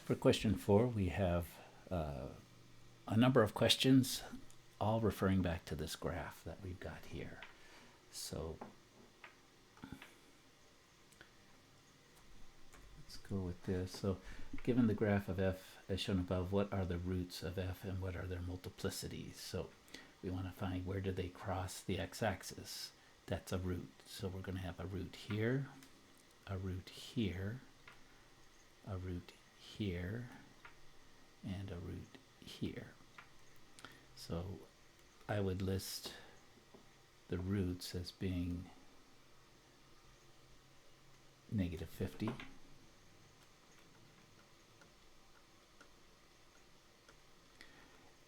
For question 4, we have a number of questions, all referring back to this graph that we've got here. So let's go with this. So given the graph of f as shown above, what are the roots of f and what are their multiplicities? So we want to find where do they cross the x-axis. That's a root. So we're going to have a root here, a root here, a root here, and a root here. So I would list the roots as being negative 50,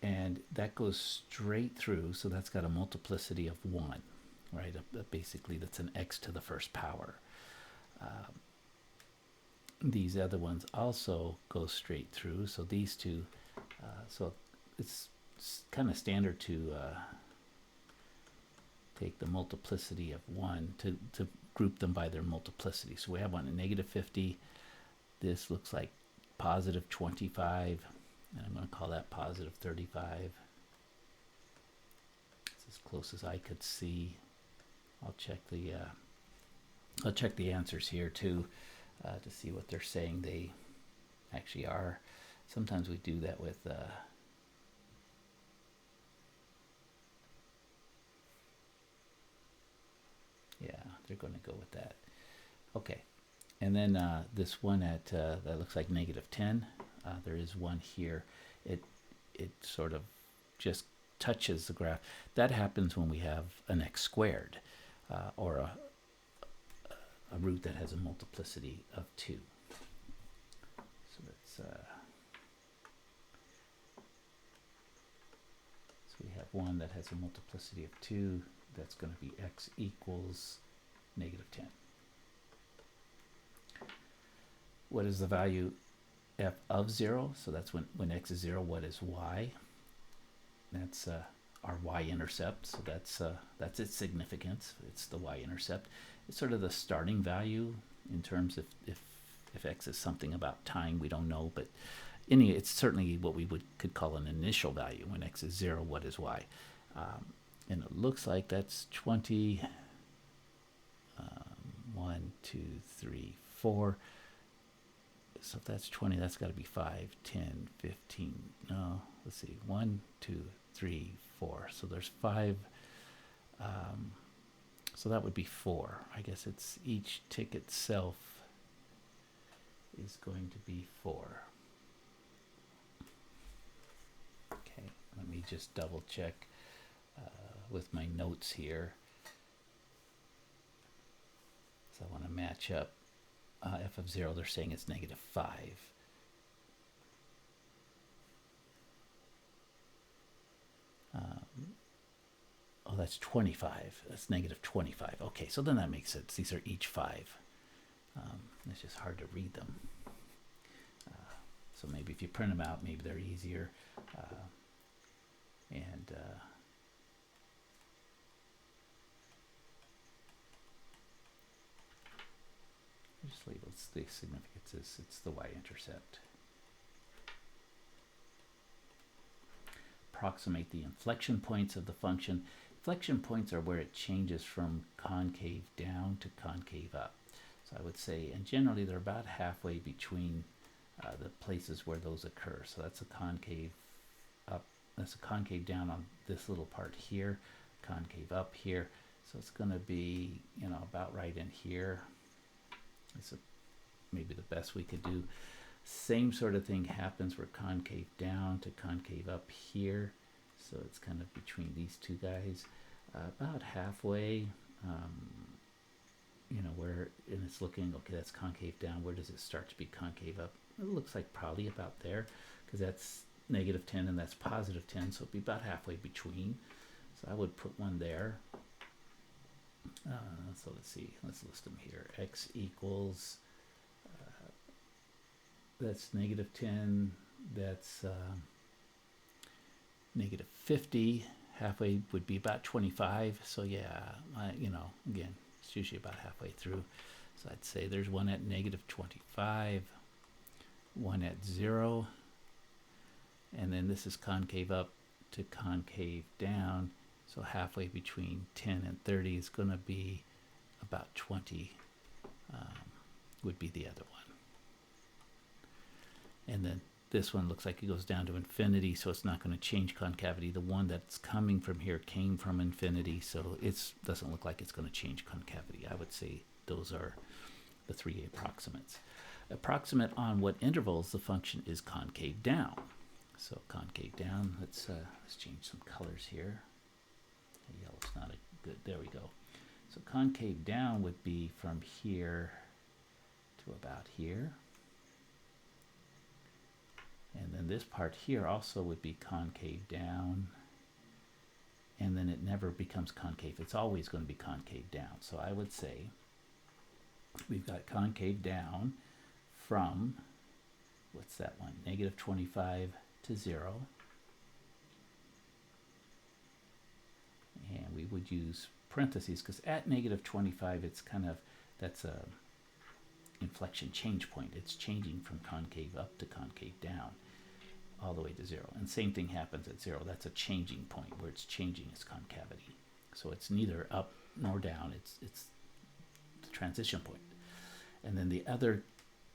and that goes straight through, so that's got a multiplicity of 1, right? Basically that's an x to the first power. These other ones also go straight through, so these two, so it's kind of standard to take the multiplicity of 1 to group them by their multiplicity. So we have one at negative 50. This looks like positive 25, and I'm going to call that positive 35. It's as close as I could see. I'll check the answers here too to see what they're saying they actually are. Sometimes we do that with yeah, they're going to go with that. Okay, and then this one at that looks like negative 10. There is one here. It sort of just touches the graph. That happens when we have an x squared or a root that has a multiplicity of 2. So that's so we have one that has a multiplicity of 2. That's going to be x equals negative 10. What is the value f of 0? So that's when x is 0, what is y? That's our y-intercept, so that's its significance. It's the y-intercept. It's sort of the starting value in terms of if x is something about time, we don't know, but it's certainly what we could call an initial value. When x is 0, what is y? And it looks like that's 20, 1, 2, 3, 4. So if that's 20, that's got to be 5, 10, 15. No, let's see, 1, 2, 3, 4. So there's 5. So that would be 4. I guess it's each tick itself is going to be 4. Okay, let me just double check with my notes here. So I want to match up f of 0. They're saying it's negative 5. Oh, that's 25. That's negative 25. Okay, so then that makes sense. These are each 5. It's just hard to read them. So maybe if you print them out, maybe they're easier. Just label the significance is it's the y-intercept. Approximate the inflection points of the function. Inflection points are where it changes from concave down to concave up. So I would say, and generally they're about halfway between the places where those occur. So that's a concave up, that's a concave down on this little part here, concave up here. So it's going to be, about right in here. It's maybe the best we could do. Same sort of thing happens where concave down to concave up here. So it's kind of between these two guys, about halfway, where, and it's looking, okay, that's concave down. Where does it start to be concave up? It looks like probably about there, because that's negative 10 and that's positive 10. So it'd be about halfway between. So I would put one there. So let's see, let's list them here. X equals, that's negative 10, that's negative 50, halfway would be about 25. So yeah, again, it's usually about halfway through. So I'd say there's one at negative 25, one at 0, and then this is concave up to concave down, so halfway between 10 and 30 is going to be about 20, would be the other one. And then this one looks like it goes down to infinity, so it's not going to change concavity. The one that's coming from here came from infinity, so it doesn't look like it's going to change concavity. I would say those are the three approximates. Approximate on what intervals the function is concave down. So concave down, let's change some colors here. The yellow's not a good, there we go. So concave down would be from here to about here. And then this part here also would be concave down. And then it never becomes concave. It's always going to be concave down. So I would say we've got concave down from, what's that one? Negative 25 to 0. And we would use parentheses because at negative 25, it's kind of, that's a inflection change point. It's changing from concave up to concave down all the way to 0. And same thing happens at 0. That's a changing point where it's changing its concavity. So it's neither up nor down. It's the transition point. And then the other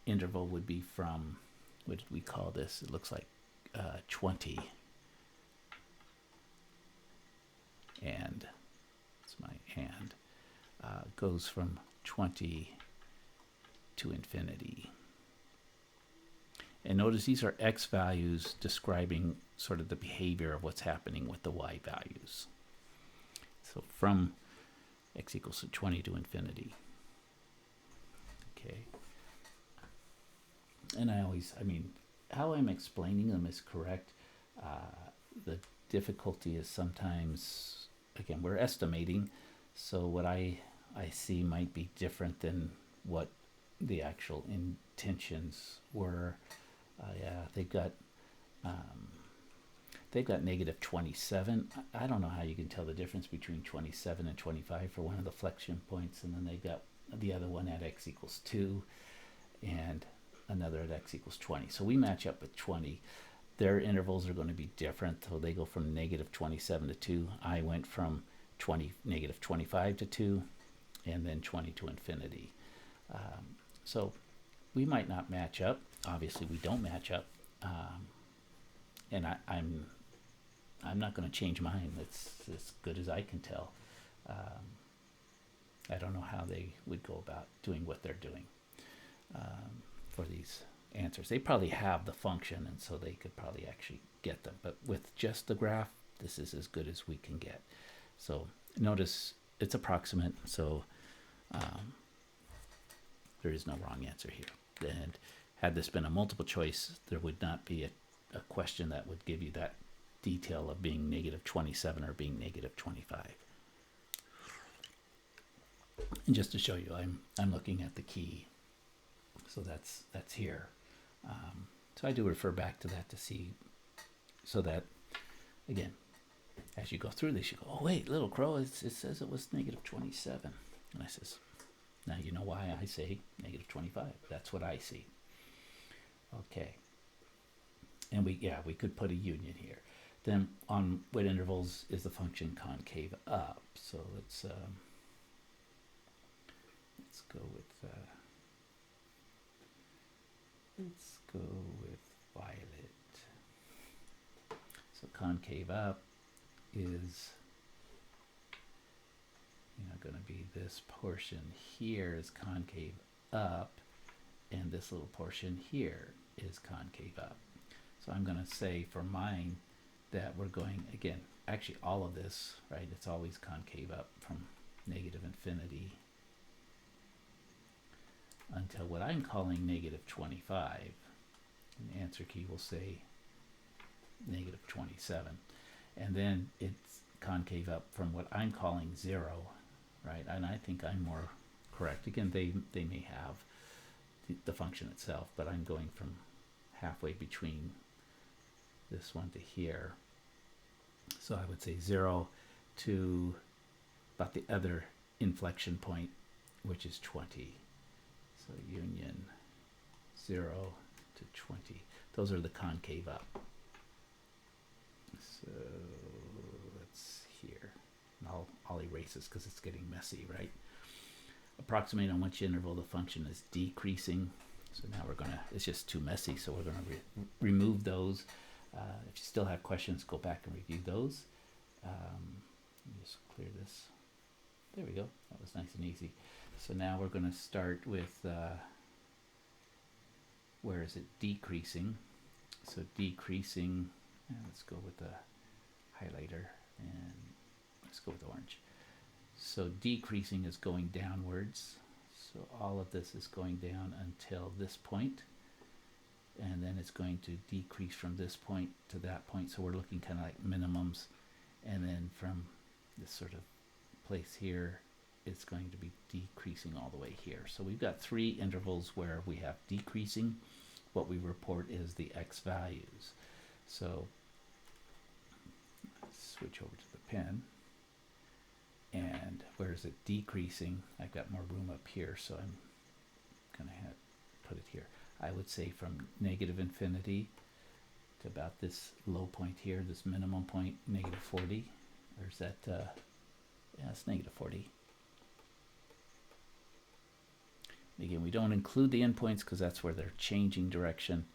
interval would be from, what did we call this? It looks like 20. And it's my and goes from 20 to infinity. And notice these are x values describing sort of the behavior of what's happening with the y values. So from x equals to 20 to infinity. Okay. And I mean, how I'm explaining them is correct. The difficulty is sometimes, again, we're estimating, so what I see might be different than what the actual intentions were. Yeah, they've got negative 27. I don't know how you can tell the difference between 27 and 25 for one of the flexion points, and then they've got the other one at x equals 2 and another at x equals 20. So we match up with 20. Their intervals are going to be different, so they go from negative 27 to 2. I went from negative 25 to 2, and then 20 to infinity. So we might not match up. Obviously, we don't match up, and I'm not going to change mine. It's as good as I can tell. I don't know how they would go about doing what they're doing for these answers. They probably have the function, and so they could probably actually get them. But with just the graph, this is as good as we can get. So notice it's approximate, so there is no wrong answer here. And had this been a multiple choice, there would not be a question that would give you that detail of being negative 27 or being negative 25. And just to show you, I'm looking at the key, so that's here. So I do refer back to that to see, so that again, as you go through this, you go, oh wait, little crow, it says it was negative 27, and I says, now you know why I say negative 25. That's what I see. Okay. And we could put a union here. Then on what intervals is the function concave up? So let's go with violet. So concave up is going to be this portion here is concave up, and this little portion here is concave up. So I'm going to say for mine that we're going, again, actually all of this, right, it's always concave up from negative infinity until what I'm calling negative 25. And the answer key will say negative 27. And then it's concave up from what I'm calling 0, right? And I think I'm more correct. Again, they may have the function itself, but I'm going from halfway between this one to here. So I would say 0 to about the other inflection point, which is 20. So union 0 to 20. Those are the concave up. So let's here. I'll erase this because it's getting messy, right? Approximate on which interval the function is decreasing. So now we're gonna, it's just too messy, so we're gonna remove those. If you still have questions, go back and review those. Let me just clear this. There we go, that was nice and easy. So now we're gonna start with, where is it decreasing? So decreasing, let's go with the highlighter and let's go with orange. So decreasing is going downwards. So all of this is going down until this point, and then it's going to decrease from this point to that point. So we're looking kind of like minimums, and then from this sort of place here, it's going to be decreasing all the way here. So we've got 3 intervals where we have decreasing. What we report is the x values. So let's switch over to the pen. And where is it decreasing? I've got more room up here, so I'm gonna put it here. I would say from negative infinity to about this low point here, this minimum point, negative 40. Or is that, yeah, it's negative 40. Again, we don't include the endpoints because that's where they're changing direction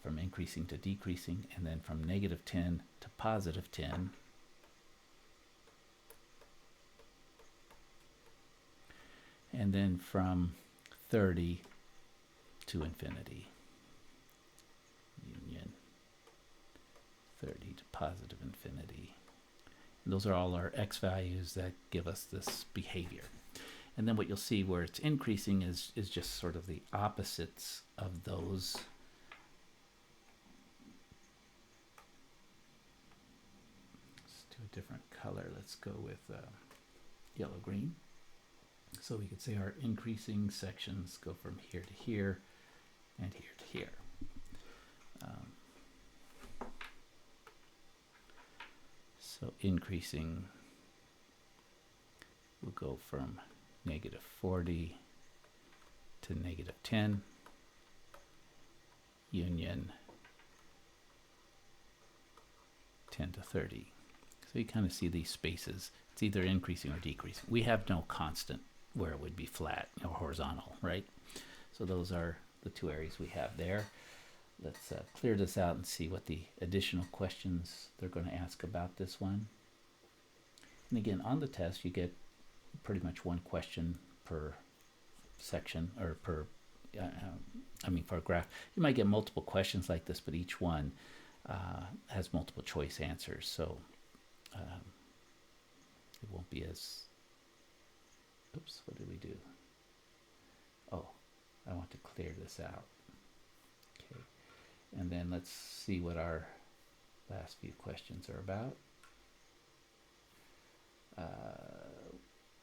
from increasing to decreasing, and then from negative 10 to positive 10. And then from 30 to infinity. Union 30 to positive infinity. And those are all our x values that give us this behavior. And then what you'll see where it's increasing is just sort of the opposites of those. Let's do a different color. Let's go with yellow-green. So we could say our increasing sections go from here to here and here to here. So increasing will go from negative 40 to negative 10, union 10 to 30. So you kind of see these spaces. It's either increasing or decreasing. We have no constant where it would be flat or horizontal, right? So those are the 2 areas we have there. Let's clear this out and see what the additional questions they're going to ask about this one. And again, on the test, you get pretty much 1 question per section, or per, per graph. You might get multiple questions like this, but each one has multiple choice answers. So it won't be as, oops, what did we do? Oh, I want to clear this out. Okay, and then let's see what our last few questions are about.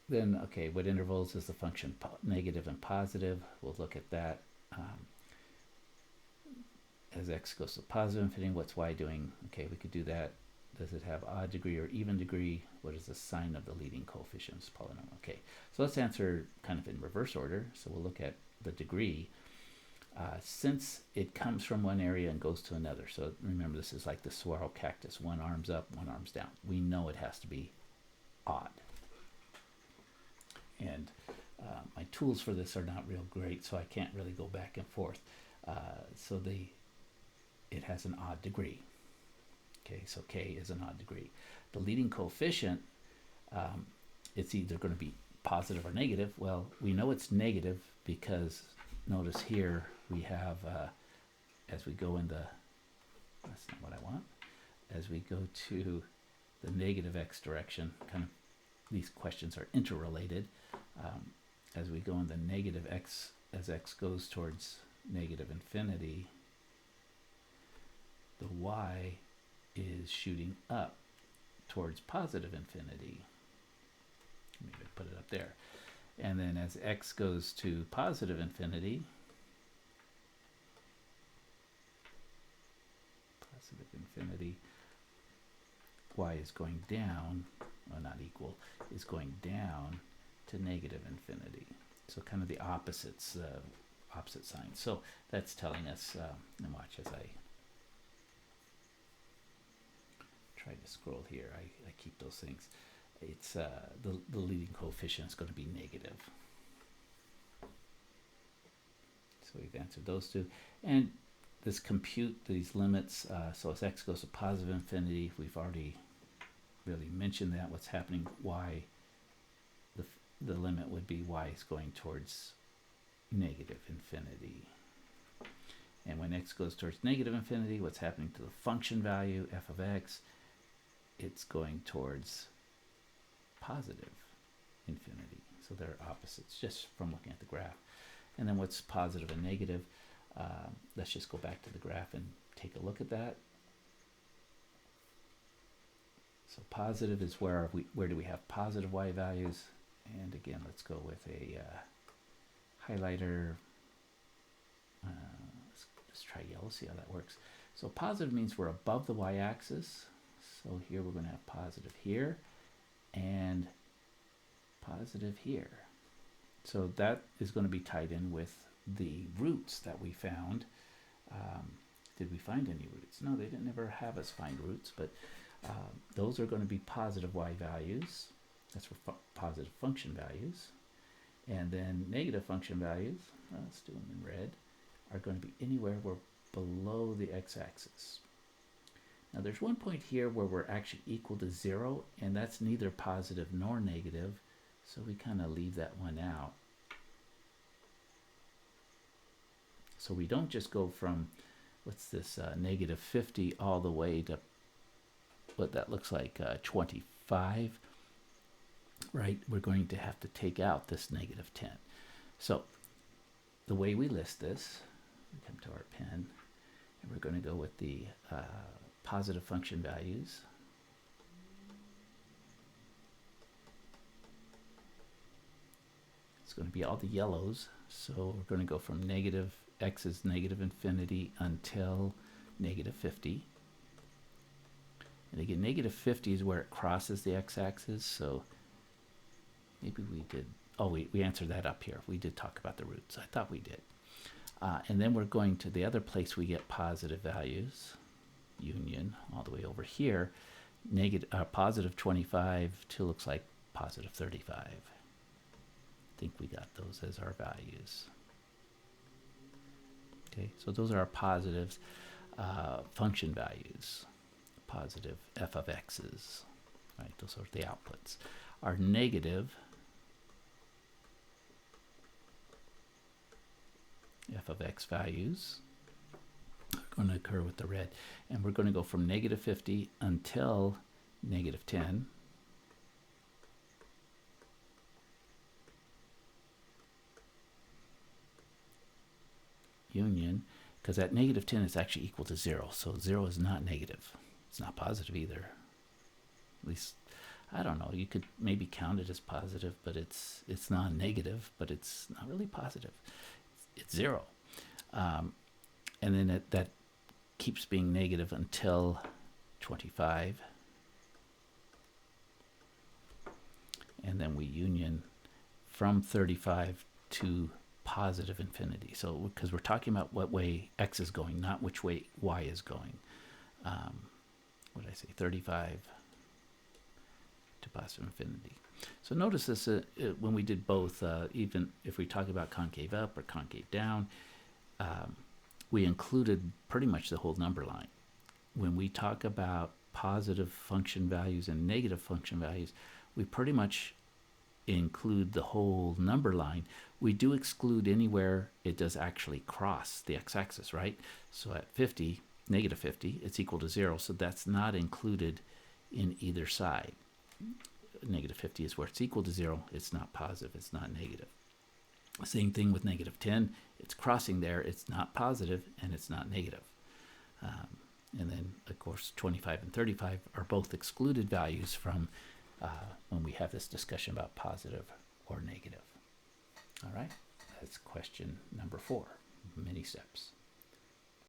Then, okay, what intervals is the function negative and positive? We'll look at that. As x goes to positive infinity, what's y doing? Okay, we could do that. Does it have odd degree or even degree? What is the sign of the leading coefficients polynomial? Okay, so let's answer kind of in reverse order. So we'll look at the degree. Since it comes from one area and goes to another, so remember this is like the saguaro cactus, one arm's up, one arm's down. We know it has to be odd. And my tools for this are not real great, so I can't really go back and forth. So it has an odd degree. Okay, so k is an odd degree. The leading coefficient, it's either going to be positive or negative. Well, we know it's negative because notice here we have, as we go in the, that's not what I want, as we go to the negative x direction, kind of these questions are interrelated. As we go in the negative x, as x goes towards negative infinity, the y is shooting up towards positive infinity. Maybe put it up there. And then as x goes to positive infinity, y is going down, well, not equal, is going down to negative infinity. So kind of the opposites. opposite signs. So that's telling us, and watch as I try to scroll here, I keep those things. It's the leading coefficient is going to be negative. So we've answered those two. And this compute these limits, so as x goes to positive infinity, we've already really mentioned that, what's happening, y, the limit would be y is going towards negative infinity. And when x goes towards negative infinity, what's happening to the function value, f of x? It's going towards positive infinity. So they're opposites, just from looking at the graph. And then what's positive and negative? Let's just go back to the graph and take a look at that. So positive is where do we have positive y values? And again, let's go with a highlighter. Let's try yellow, see how that works. So positive means we're above the y-axis. So here we're going to have positive here and positive here. So that is going to be tied in with the roots that we found. Did we find any roots? No, they didn't ever have us find roots, but those are going to be positive y values. That's for positive function values. And then negative function values, let's do them in red, are going to be anywhere we're below the x-axis. Now there's one point here where we're actually equal to 0, and that's neither positive nor negative, so we kind of leave that one out. So we don't just go from, what's this, negative 50 all the way to what that looks like, 25, right? We're going to have to take out this negative 10. So the way we list this, we come to our pen, and we're going to go with the positive function values. It's going to be all the yellows, so we're going to go from negative, x is negative infinity until negative 50. And again, negative 50 is where it crosses the x-axis, so maybe we did, oh, we answered that up here. We did talk about the roots. I thought we did. And then we're going to the other place we get positive values, union, all the way over here, positive 25 to looks like positive 35. I think we got those as our values. Okay, so those are our positives, function values, positive f of x's, right? Those are the outputs. Our negative f of x values are going to occur with the red, and we're going to go from negative 50 until negative 10. Union, because at negative 10 is actually equal to 0, so 0 is not negative. It's not positive either. At least, I don't know, you could maybe count it as positive, but it's non-negative, but it's not really positive. It's 0. And then that keeps being negative until 25. And then we union from 35 to positive infinity. So because we're talking about what way x is going, not which way y is going. What did I say? 35 to positive infinity. So notice this when we did both, even if we talk about concave up or concave down, we included pretty much the whole number line. When we talk about positive function values and negative function values, we pretty much include the whole number line. We do exclude anywhere it does actually cross the x-axis, right? So at 50, negative 50, it's equal to 0, so that's not included in either side. Negative 50 is where it's equal to 0. It's not positive, it's not negative. Same thing with negative 10. It's crossing there, it's not positive, and it's not negative. And then, of course, 25 and 35 are both excluded values from when we have this discussion about positive or negative. All right, that's question number 4, many steps.